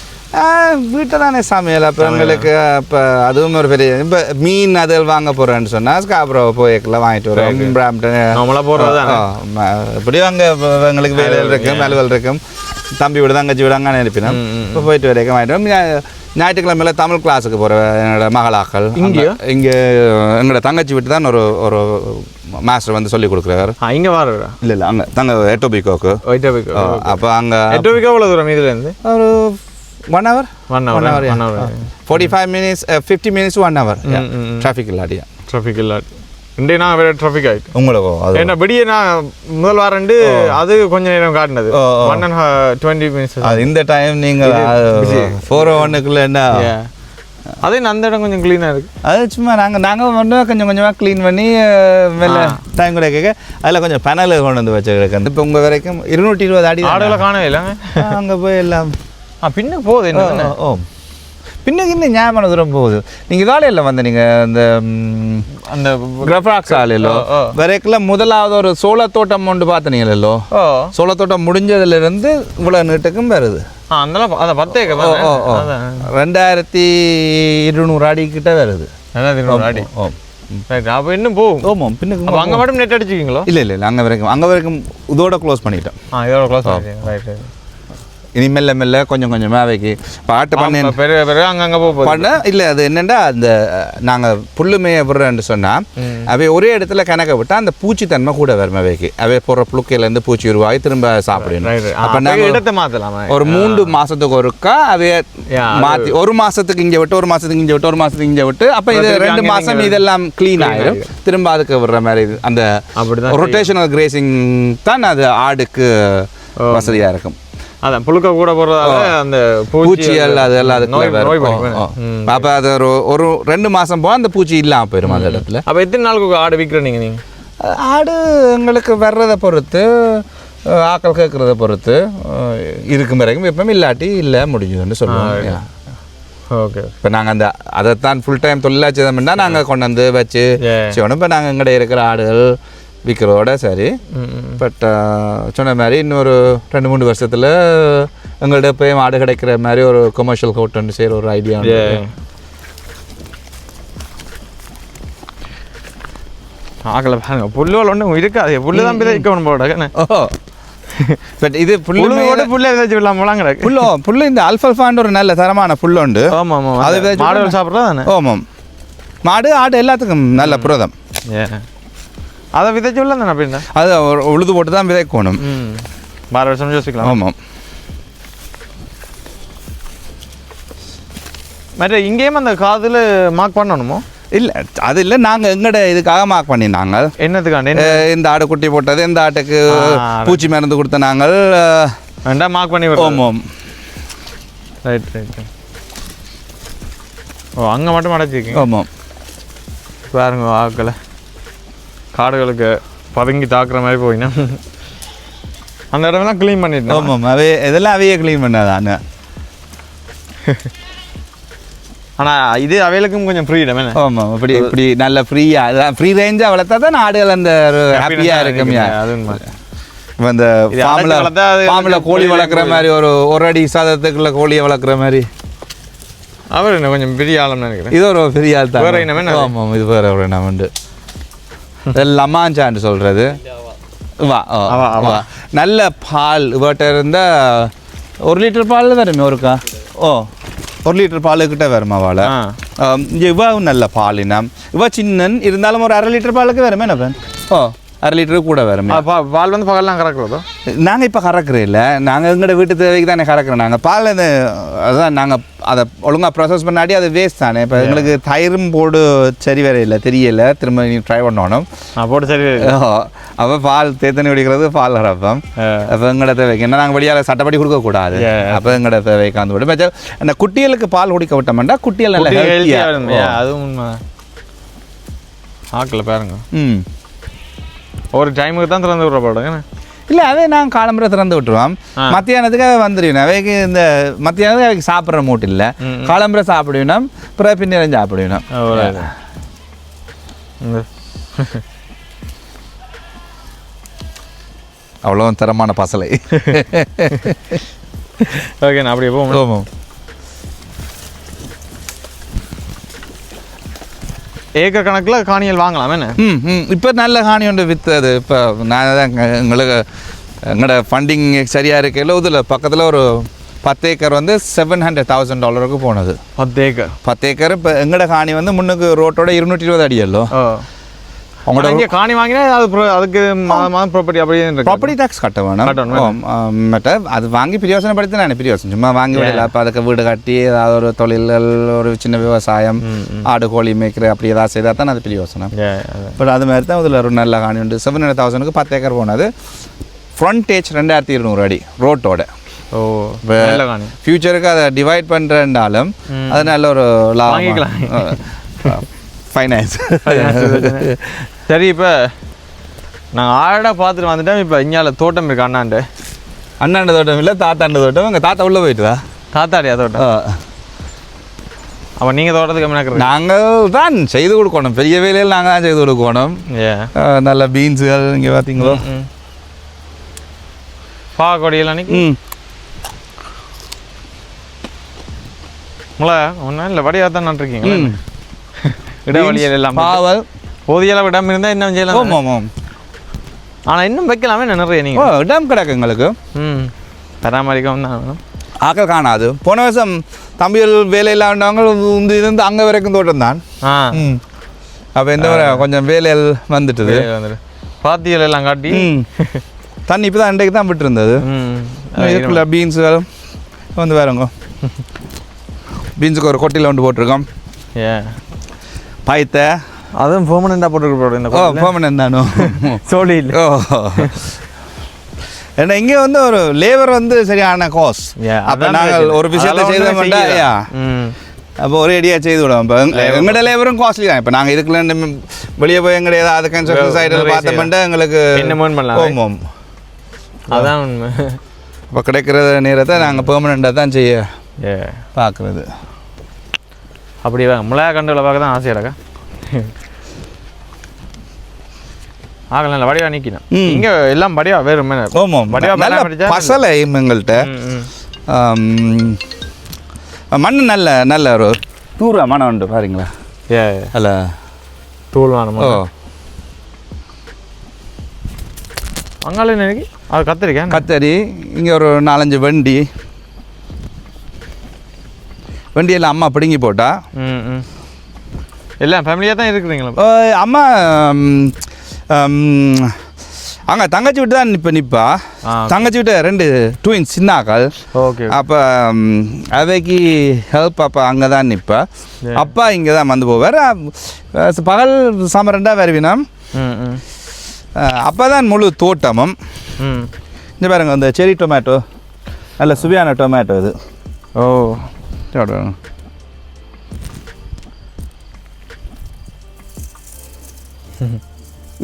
வீட்டில் தானே சமையல். அப்போ எங்களுக்கு இப்போ அதுவும் ஒரு பெரிய இப்போ மீன் அதில் வாங்க போகிறேன்னு சொன்னால் ஸ்காப்ரோ போய்க்கெல்லாம் வாங்கிட்டு வரோம். நம்மளாம் போகிறது எப்படியும் அங்கே எங்களுக்கு வேலைகள் இருக்கும், அலுவல் இருக்கும். தம்பி விட தங்கச்சி விட அங்கே அனுப்பினோம். இப்போ போயிட்டு வரைக்கும் வாங்கிட்டு ஞாயிற்றுக்கிழமையில தமிழ் கிளாஸுக்கு போகிற என்னோட மகளாக்கள் இங்கே எங்களோட தங்கச்சி விட்டு தான் ஒரு மாஸ்டர் வந்து சொல்லி கொடுக்குறாரு. இங்கே வர இல்லை அங்கே தங்க எட்டோபிகோக்கு. அப்போ அங்கே எட்டோபிகோ எவ்வளோ தூரம் இதுலேருந்து? ஒரு 1 hour 45 minutes 50 minutes 1 hour traffic இல்லாடியா. Traffic இல்லாட்டி இன்றைய நான் வேறு ட்ராஃபிக் ஆகிட்டு உங்களுக்கு என்ன விடிய நான் முதல் வாரண்டு அது கொஞ்சம் நேரம் காட்டினது 120 minutes. அது இந்த டைம் நீங்கள் 401க்குள்ள என்ன அதே அந்த இடம் கொஞ்சம் க்ளீனாக இருக்குது. அது சும்மா நாங்கள் வந்து கொஞ்சம் கொஞ்சமாக க்ளீன் பண்ணி வெளில டைம் கூட கேட்க அதில் கொஞ்சம் பெனல் கொண்டு வந்து வச்சுருக்கேன். இப்போ உங்கள் வரைக்கும் 220 அடி ஆடுகளை காணவே இல்லைங்க. அங்கே போய் எல்லாம் பின்னுக்கு போகுது என்ன? பின்னுக்கு இன்னும் ஞாபகம் தூரம் போகுது. நீங்கள் வேலையில் வந்து நீங்கள் அந்த கிரஃபாக்ஸ் ஆலையிலோ வரைக்குள்ள முதலாவது ஒரு சோளத்தோட்டம் ஒன்று பார்த்தீங்களோ, சோளத்தோட்டம் முடிஞ்சதுலேருந்து இவ்வளோ நீட்டுக்கும் வருது. அதெல்லாம் அதை 2200 அடி கிட்ட வருது. 2200 அடி. அப்போ இன்னும் போகும். ஆமாம், பின்னுக்கு அங்கே மட்டும் நெட் அடிச்சிக்கிங்களோ? இல்லை அங்கே வரைக்கும் இதோட க்ளோஸ் பண்ணிட்டோம். இதோட க்ளோஸ் பண்ணிட்டேன். ரைட். இனி மெல்ல மெல்ல கொஞ்சம் கொஞ்சமாக அவைக்கு பாட்டு பண்ண பெரிய அங்கங்கே போக இல்லை. அது என்னென்னா அந்த நாங்கள் புல்லுமையை விடுறேன்னு சொன்னால் அவை ஒரே இடத்துல கணக்கை விட்டால் அந்த பூச்சி தன்மை கூட வரும். அவைக்கு அவை போடுற புழுக்கையிலேருந்து பூச்சி உருவாகி திரும்ப சாப்பிடணும். அப்போ நாங்கள் இடத்தை மாற்றலாம். ஒரு 3 மாதத்துக்கு ஒருக்கா அவைய மாற்றி 1 மாதத்துக்கு இங்கே விட்டு 1 மாதத்துக்கு இங்கே விட்டு 1 மாதத்துக்கு இங்கே விட்டு அப்போ இது 2 மாதம் இதெல்லாம் க்ளீன் ஆகிடும். திரும்ப அதுக்கு விடுற மாதிரி அந்த ரொட்டேஷனல் கிரேசிங் தான் அது ஆடுக்கு வசதியாக இருக்கும். அதான் புழுக்க கூட போடுறதால அந்த பூச்சிகள் அதெல்லாம் அதுக்கு அப்போ அது ஒரு 2 மாதம் போக அந்த பூச்சி இல்லாமல் போயிடும் அந்த இடத்துல. அப்போ எத்தனை நாளுக்கு ஆடு விற்கிறீங்க நீங்கள்? ஆடு எங்களுக்கு வர்றதை பொறுத்து, ஆக்கள் கேட்குறத பொறுத்து இருக்கும் வரைக்கும் எப்பவுமே இல்லாட்டி இல்லை முடிஞ்சதுன்னு சொல்லுவாங்க. ஓகே. இப்போ நாங்கள் அந்த அதைத்தான் ஃபுல் டைம் தொழிலாச்சதம்னா நாங்கள் கொண்டு வந்து வச்சு செய்யணும். இப்போ நாங்கள் எங்கள்கிட்ட இருக்கிற ஆடுகள் விற்கிறதோட சரி. பட் சொன்ன மாதிரி இன்னொரு 2-3 வருஷத்தில் எங்கள்கிட்ட போய் ஆடு கிடைக்கிற மாதிரி ஒரு கமர்ஷியல் ஹோட்டல் செய்கிற ஒரு ஐடியா. ஆகலை பாருங்க, புல்லுகள் ஒன்றும் இருக்காது. புல்லு தான் விதைக்கணும் போட. பட் இது புல்லோட புல்லை விதைச்சு விடலாமலாங்க. புல்லு இந்த அல்ஃபல்ஃபான்னு ஒரு நல்ல தரமான புல் உண்டு. ஆமாம் அது மாடுகள் சாப்பிட்றதா தானே? ஆமாம், மாடு ஆடு எல்லாத்துக்கும் நல்ல புரதம். அதை விதைச்சு விடலாம் தானே? அப்படின்னா அது உழுது போட்டு தான் விதைக்கணும். 12 வருஷம் யோசிக்கலாம். ஆமாம். மற்ற இங்கேயும் அந்த காதில் மார்க் பண்ணணுமோ? இல்லை, அது இல்லை. நாங்கள் எங்கட இதுக்காக மார்க் பண்ணினாங்க. என்னத்துக்காண்டி? இந்த ஆடு குட்டி போட்டது, இந்த ஆட்டுக்கு பூச்சி மருந்து கொடுத்த நாங்கள் வேண்டாம் மார்க் பண்ணி. ஆமாம். ரைட். ஓ, அங்கே மட்டும் அடைச்சிருக்கீங்க. ஆமாம். பாருங்க ஆக்களை காடுகளுக்கு பதுங்கி தாக்குற மாதிரி போயினா அந்த இடமெல்லாம் க்ளீன் பண்ணிட்டோம். ஆமாம், இதெல்லாம் அவையே க்ளீன் பண்ணாதானே. ஆனால் இது அவைகளுக்கும் கொஞ்சம் ஃப்ரீடம். ஆமாம், இப்படி நல்ல ஃப்ரீயாக அதான் ஃப்ரீ ரேஞ்சாக வளர்த்தா தான் ஆடுகள் அந்த ஹாப்பியாக இருக்கும். இந்த ஃபார்மில் கோழி வளர்க்குற மாதிரி ஒரு அடி சாதத்துக்குள்ள கோழியை வளர்க்குற மாதிரி. அவர் என்ன கொஞ்சம் பெரிய ஆளுன்னு நினைக்கிறேன். இது ஒரு பெரிய ஆள் தான். வேறு இனமே? ஆமாம், இது வேறு ஒரு இனம் உண்டு. லமாஞ்சான்னு சொல்கிறது. நல்ல பால் இவட்ட இருந்தால் 1 லிட்டர் பால் வருமே ஒருக்கா. 1 லிட்டர் பாலுக்கிட்ட வருமா வாழை. இங்கே இவவும் நல்ல பாலினம். இவ சின்னன் இருந்தாலும் ஒரு 1/2 லிட்டர் பாலுக்கு வருமே என்ன? 1/2 லிட்டரு கூட வரும். பால் வந்து பகல்லாம் கறக்குறதோ? நாங்கள் இப்போ கறக்குறோம் இல்லை, நாங்கள் எங்களோட வீட்டு தேவைக்கு தானே கறக்குறோம். நாங்கள் பால் அதுதான் நாங்கள் அதை ஒழுங்காக ப்ராசஸ் பண்ணாடி அது வேஸ்ட் தானே. இப்போ எங்களுக்கு தயிரும் போடு சரி வேற இல்லை, தெரியலை, திரும்ப நீ ட்ரை பண்ணணும் போட்டு சரி. அப்போ பால் தேத்தனி குடிக்கிறது பால் கறப்போம். அப்போ எங்களோட தேவைக்கு என்ன நாங்கள் வெளியால் சட்டப்படி கொடுக்கக்கூடாது. அப்போ எங்களோட தேவைக்கு அந்த விட அந்த குட்டிகளுக்கு பால் குடிக்க விட்டோம்னா குட்டிகள் நல்லா ஹெல்த்தியாக. அதுவும் உண்மை. ஆக்கில் பாருங்க ஒரு டைமுக்கு தான் திறந்து விட்றப்பாடுங்க. இல்லை அதே நாங்கள் காலம்புரை திறந்து விட்டுருவோம். மத்தியானத்துக்கு வந்துடுவேன். அவைக்கு இந்த மத்தியானத்துக்கு அவைக்கு சாப்பிட்ற மூட்டு இல்லை. காலம்புரை சாப்பிடுவேன், பிறகு பின்னேரம் சாப்பிடுவேன். அவ்வளோ தரமான பசலை. ஓகே, நான் அப்படியே போவோம். ஏக்கர் கணக்கில் காணிகள் வாங்கலாம் என்ன? இப்போ நல்ல காணி ஒன்று விற்றது. இப்போ நான் தான் எங்களுக்கு எங்களோட ஃபண்டிங் சரியாக இருக்கையில் இதில் பக்கத்தில் ஒரு 10 ஏக்கர் வந்து $700,000 போனது. 10 ஏக்கர். இப்போ எங்களோட காணி வந்து முன்னுக்கு ரோட்டோட 220 அடி அல்லோ. அவங்களோட காணி வாங்கினா அதுக்கு மாதம் ப்ராப்பர்ட்டி அப்படியே ப்ராப்பர்ட்டி டேக்ஸ் கட்ட வேணும். அது வாங்கி பிரயோசனப்படுத்தி நான் பிரயோசனம் சும்மா வாங்கி விடல. அப்போ அதுக்கு வீடு கட்டி ஏதாவது ஒரு தொழில்கள், ஒரு சின்ன விவசாயம், ஆடு கோழி மேய்க்கிற அப்படி ஏதாவது செய்தால் தான் அது பிரயோசனம். பட் அது மாதிரி தான் இதில் ஒரு நல்ல காணி உண்டு. 700,000க்கு 10 ஏக்கர் போனது. ஃப்ரண்டேஜ் 2200 அடி ரோட்டோட. ஃபியூச்சருக்கு அதை டிவைட் பண்ணுறேன்னாலும் அது நல்ல ஒரு லாபம். ஃபைனான்ஸ். சரி, இப்போ நாங்கள் ஆடாக பார்த்துட்டு வந்துட்டோம். இப்போ இங்கால தோட்டம் இருக்கு அண்ணாண்ட தோட்டம் இல்லை, தாத்தாண்ட தோட்டம். எங்கள் தாத்தா உள்ளே போயிட்டுதா? தாத்தாடியா தோட்டம்? அப்போ நீங்கள் தோட்டத்துக்கு என்ன? நாங்கள் தான் செய்து கொடுக்கணும். பெரிய வேலையில் நாங்கள் தான் செய்து கொடுக்கணும். நல்ல பீன்ஸுகள் இங்கே பார்த்தீங்களோ, பாகொடியெல்லாம் முளை ஒன்றும் இல்லை, வடியாக தான் நட்டுருக்கீங்களா? இடவழியல் எல்லாம் பாவல் போதியெல்லாம் இடம் இருந்தால் இன்னும் செய்யலாம். ஆனால் இன்னும் வைக்கலாமே நிறைய. நீங்கள் இடம் கிடக்கு எங்களுக்கு. பராமரிக்கவும் தான் வேணும். ஆக்கள் காணாது. போன வருஷம் தம்பிகள் வேலையில் உண்டவங்க இருந்து அங்கே வரைக்கும் தோட்டம் தான். அப்போ இந்த முறை கொஞ்சம் வேலைகள் வந்துட்டுது. பாத்தியல் எல்லாம் காட்டி தண்ணி இப்போ தான் இன்றைக்கு தான் விட்டுருந்தது. இதுக்குள்ள பீன்ஸுகள் வந்து வேறங்க. பீன்ஸுக்கு ஒரு கொட்டியில் ஒன்று போட்டிருக்கோம். பாய்த்த அதுவும் பெர்மனண்டாக போட்டுருக்கோம். பெர்மனண்ட் தானோ சோழி இல்லை. ஏன்னா இங்கே வந்து ஒரு லேபர் வந்து சரியான காஸ்ட். அப்போ நாங்கள் ஒரு விஷயத்தை செய்தோம்னா அப்போ ஒரு ஐடியா செய்து விடுவோம். இப்போ எங்களோட லேபரும் காஸ்ட்லி தான். இப்போ நாங்கள் இதுக்குள்ள வெளியே போய் எங்களுடைய ஏதாவது கன்ஸ்ட்ரக்ஷன் சைடில் பார்த்தோம்னா எங்களுக்கு பண்ணலாம். அதான் உண்மை. இப்போ கிடைக்கிற நேரத்தை நாங்கள் பெர்மனண்டாக தான் செய்ய பார்க்குறது. அப்படி முளையா கண்டுகளை பார்க்க தான் ஆசையாடக்கா. ஆகல நல்ல வடிவா நிற்கணும். இங்கே எல்லாம் வடிவா வேறு பசலை எங்கள்கிட்ட மண் நல்ல நல்ல ஒரு தூர மனம் உண்டு பாருங்களா. அல்ல தூள் வேணும். அங்கால நினைக்கி அது கத்தரி. இங்கே ஒரு 4-5 வண்டியெல்லாம் அம்மா பிடுங்கி போட்டா. எல்லாம் ஃபேமிலியாக தான் இருக்கிறீங்களா? அம்மா அங்கே தங்கச்சி விட்டு தான் நிற்பா. தங்கச்சி விட்டு 2 ட்வின்ஸ் சின்னாக்கள். ஓகே. அப்போ அவைக்கு ஹெல்ப் அப்போ அங்கே தான் நிற்பா. அப்பா இங்கே தான் வந்து போவார். பகல் சமரண்டா வருவினம். அப்போ தான் முழு தோட்டமும். இந்த பாருங்க இந்த செரி டொமேட்டோ நல்ல சுவையான டொமேட்டோ இது.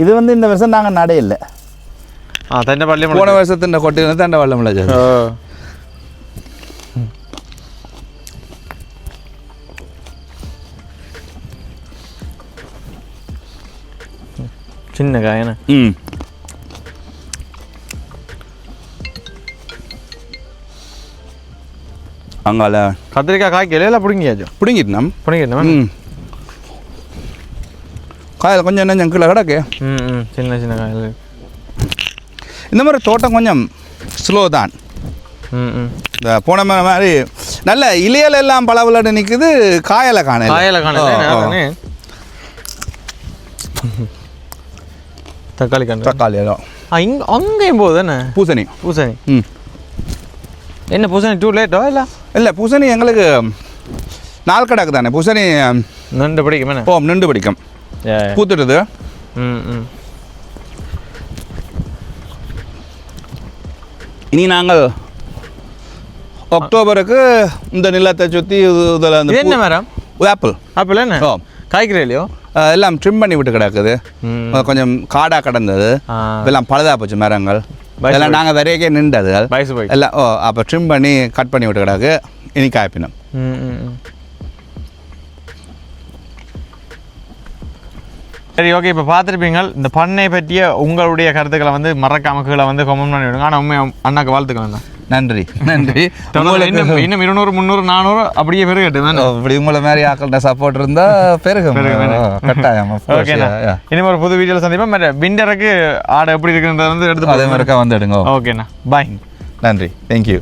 இது வந்து இந்த வருஷம் நாங்கள் நடையில்லை. போன வருஷத்தின் கொட்டை தண்டை வள்ளம் இல்லை. சின்ன காயன. அங்கால கத்திரிக்காய் காய்க்கல இல்லை பிடுங்கிட்டோம். காயில் கொஞ்சம் என்ன கீழே கிடக்கு. சின்ன சின்ன காயில். இந்த மாதிரி தோட்டம் கொஞ்சம் ஸ்லோ தான். இந்த போன மாதிரி நல்ல இலையில எல்லாம் பளபளன்னு நிற்குது. காயலை காணல. தக்காளி கண்டு தக்காளி எல்லாம் அங்கேயும் போகுது தானே பூசணி பூசணி ம் என்ன பூசணி டூ லேட்டோ இல்லை இல்லை பூசணி எங்களுக்கு நாள் கணக்கு தானே பூசணி நண்டு பிடிக்கும் என்ன ஓ நின்று பிடிக்கும் பூத்துடுது ம் ம் இனி நாங்கள் அக்டோபருக்கு இந்த நிலத்தை சுற்றி இதில் இது என்ன மரம் ஆப்பிள் ஆப்பிள் என்ன ஓ காய்கறி இல்லையோ எல்லாம் ட்ரிம் பண்ணி விட்டு கிடக்குது கொஞ்சம் காடாக கிடந்தது இதெல்லாம் பழுதா போச்சு மரங்கள் இதெல்லாம் நாங்கள் வரையக்கே நின்றது எல்லாம் ஓ அப்போ ட்ரிம் பண்ணி கட் பண்ணி விட்டு கிடக்கு இனி காய்ப்பினோம் சரி ஓகே இப்போ பார்த்துருப்பீங்க இந்த பண்ணை பற்றிய உங்களுடைய கருத்துக்களை வந்து மறக்காம கீழே வந்து கமெண்ட் பண்ணி விடுங்க ஆனால் உண்மை அண்ணாக்கு வாழ்த்துக்கள் தான் நன்றி நன்றி இன்னும் 200 300 400 அப்படியே பெருகட்டு இப்படி உங்களை மாதிரி ஆக்கள்கிட்ட சப்போர்ட் இருந்தால் பெருகும் கட்டாயம் ஓகேண்ணா இனிமேல் ஒரு புது வீடியோவில் சந்திப்போம் விண்டருக்கு ஆடை எப்படி இருக்குன்றத வந்து எடுத்து அதே மாதிரிக்கா வந்து எடுங்க ஓகேண்ணா பாய் நன்றி தேங்க்யூ